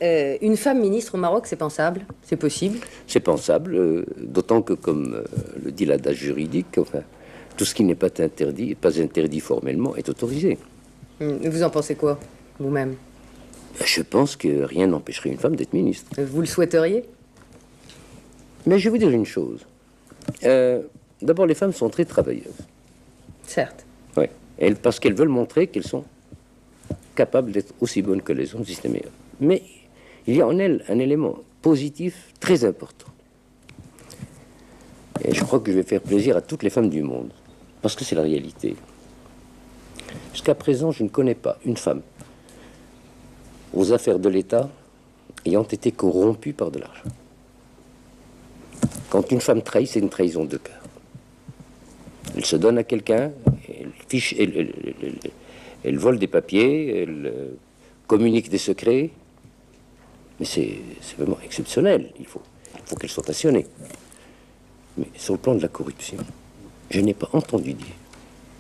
Une femme ministre au Maroc, c'est pensable? C'est possible? C'est pensable, d'autant que, comme le dit l'adage juridique, enfin, tout ce qui n'est pas interdit formellement, est autorisé. Vous en pensez quoi, vous-même? Je pense que rien n'empêcherait une femme d'être ministre. Vous le souhaiteriez? Mais je vais vous dire une chose. D'abord, les femmes sont très travailleuses. Certes. Oui. Parce qu'elles veulent montrer qu'elles sont capables d'être aussi bonnes que les hommes, si ce n'est meilleur. Mais il y a en elles un élément positif très important. Et je crois que je vais faire plaisir à toutes les femmes du monde, parce que c'est la réalité. Jusqu'à présent, je ne connais pas une femme aux affaires de l'État ayant été corrompue par de l'argent. Quand une femme trahit, c'est une trahison de cœur. Elle se donne à quelqu'un, elle vole des papiers, elle communique des secrets, mais c'est vraiment exceptionnel. Il faut qu'elle soit passionnée. Mais sur le plan de la corruption, je n'ai pas entendu dire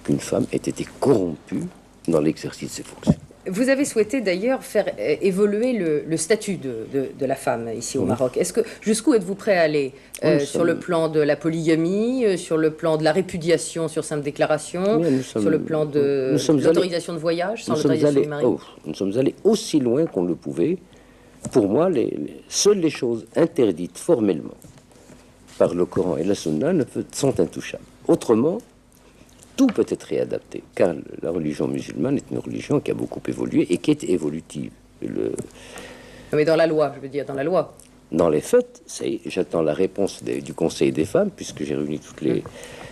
qu'une femme ait été corrompue dans l'exercice de ses fonctions. Vous avez souhaité d'ailleurs faire évoluer le statut de la femme ici au Maroc. Jusqu'où êtes-vous prêt à aller sur le plan de la polygamie, sur le plan de la répudiation sur simple déclaration, sur le plan de l'autorisation de voyage sans l'autorisation du mari? Nous sommes allés aussi loin qu'on le pouvait. Pour moi, seules les choses interdites formellement par le Coran et la Sunna sont intouchables. Autrement, tout peut être réadapté, car la religion musulmane est une religion qui a beaucoup évolué et qui est évolutive. Mais dans la loi, je veux dire, dans la loi. Dans les faits, j'attends la réponse du Conseil des femmes, puisque j'ai réuni toutes les...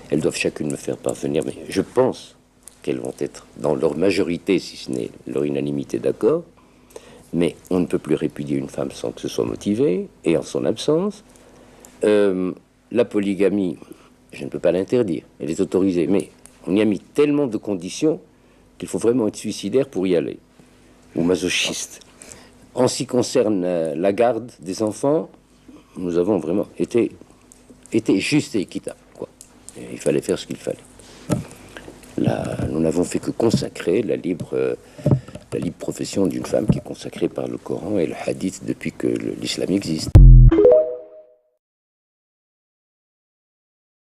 Elles doivent chacune me faire parvenir, mais je pense qu'elles vont être, dans leur majorité, si ce n'est leur unanimité, d'accord. Mais on ne peut plus répudier une femme sans que ce soit motivé, et en son absence. La polygamie, je ne peux pas l'interdire, elle est autorisée, mais on y a mis tellement de conditions qu'il faut vraiment être suicidaire pour y aller, ou masochiste. En ce qui concerne la garde des enfants, nous avons vraiment été juste et équitable, quoi. Et il fallait faire ce qu'il fallait. Là, nous n'avons fait que consacrer la libre profession d'une femme qui est consacrée par le Coran et le hadith depuis que l'islam existe.